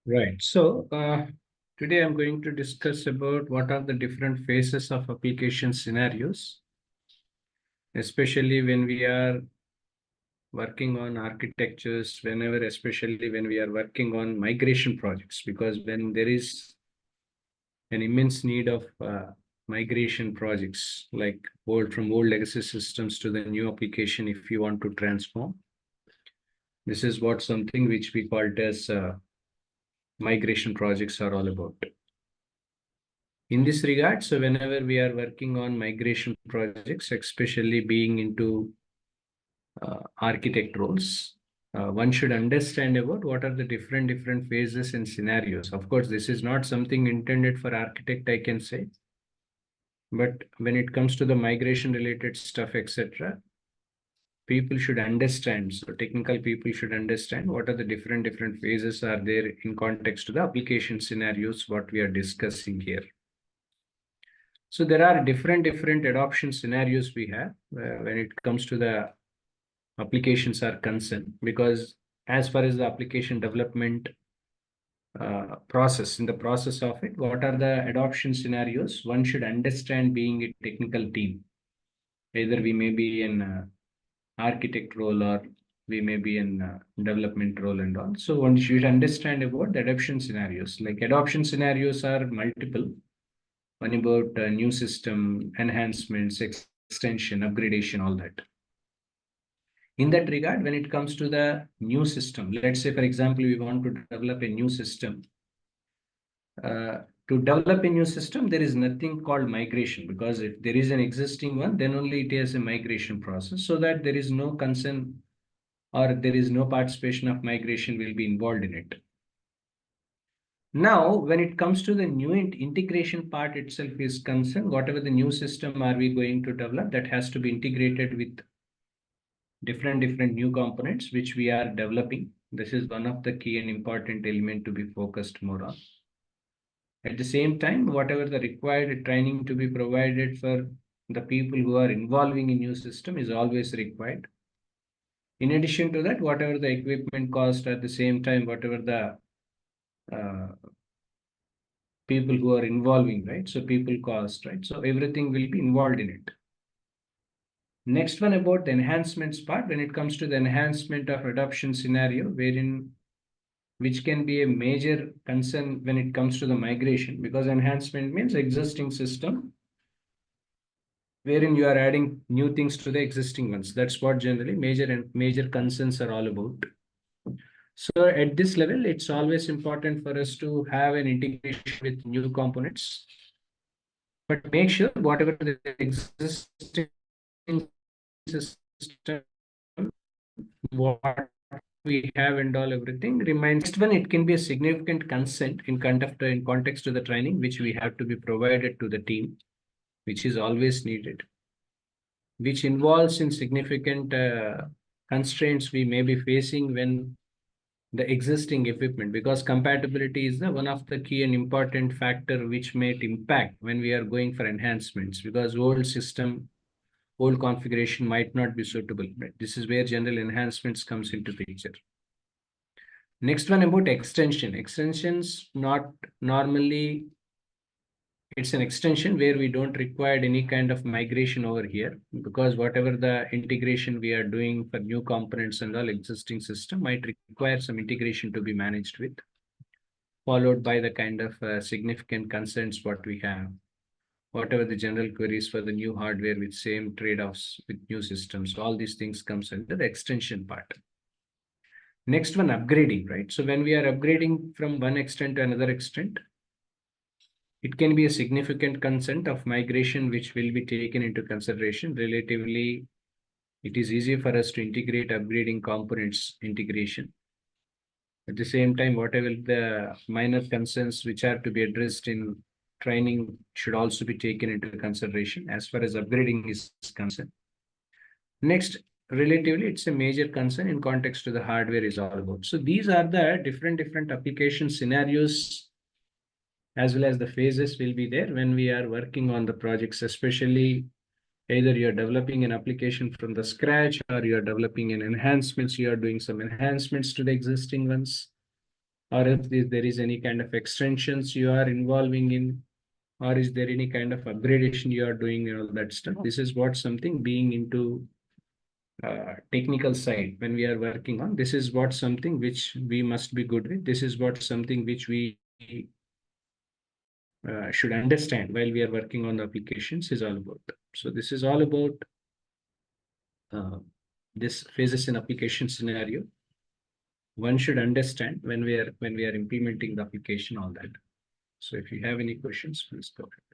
Right. Today I'm going to discuss about what are the different phases of application scenarios, especially when we are working on architectures, especially when we are working on migration projects, because when there is an immense need of migration projects, like from old legacy systems to the new application, if you want to transform, this is what something which we called as migration projects are all about. In this regard, so whenever we are working on migration projects, especially being into architect roles, one should understand about what are the different phases and scenarios. Of course, this is not something intended for architect, I can say, but when it comes to the migration related stuff, etc., people should understand. So technical people should understand what are the different phases are there in context to the application scenarios, what we are discussing here. So there are different adoption scenarios we have when it comes to the applications are concerned, because as far as the application development process, in the process of it, what are the adoption scenarios one should understand being a technical team. Either we may be in architect role or we may be in development role and all. So one should understand about the adoption scenarios. Like adoption scenarios are multiple. One about new system, enhancements, extension, upgradation, all that. In that regard, when it comes to the new system, let's say, for example, we want to develop a new system. To develop a new system, there is nothing called migration, because if there is an existing one, then only it is a migration process, so that there is no concern or there is no participation of migration will be involved in it. Now, when it comes to the new integration part itself is concerned, whatever the new system are we going to develop, that has to be integrated with different new components which we are developing. This is one of the key and important element to be focused more on. At the same time, whatever the required training to be provided for the people who are involving in new system is always required. In addition to that, whatever the equipment cost, at the same time, whatever the people who are involving, right? So people cost, right? So everything will be involved in it. Next one about the enhancements part, when it comes to the enhancement of adoption scenario, which can be a major concern when it comes to the migration, because enhancement means existing system wherein you are adding new things to the existing ones. That's what generally major concerns are all about. So at this level, it's always important for us to have an integration with new components, but make sure whatever the existing system, what we have and all everything remains. Next one, it can be a significant consent in context to the training which we have to be provided to the team, which is always needed, which involves in significant constraints we may be facing when the existing equipment, because compatibility is the one of the key and important factor which may impact when we are going for enhancements, because old configuration might not be suitable. Right? This is where general enhancements comes into picture. Next one about extension. Extensions, not normally, it's an extension where we don't require any kind of migration over here, because whatever the integration we are doing for new components and all existing system might require some integration to be managed with, followed by the kind of significant concerns what we have, whatever the general queries for the new hardware with same trade-offs with new systems. All these things comes under the extension part. Next one, upgrading, right? So when we are upgrading from one extent to another extent, it can be a significant consent of migration which will be taken into consideration. Relatively, it is easy for us to integrate upgrading components integration. At the same time, whatever the minor concerns which are to be addressed in training should also be taken into consideration as far as upgrading is concerned. Next, relatively, it's a major concern in context to the hardware is all about. So these are the different application scenarios as well as the phases will be there when we are working on the projects, especially either you're developing an application from the scratch or you're developing an enhancements, you are doing some enhancements to the existing ones. or if there is any kind of extensions you are involving in, or is there any kind of upgradation you are doing and all that stuff. This is what something being into technical side when we are working on. This is what something which we must be good with. This is what something which we should understand while we are working on the applications is all about. So this is all about this phases in application scenario. One should understand when we are implementing the application, all that. So if you have any questions, please go ahead.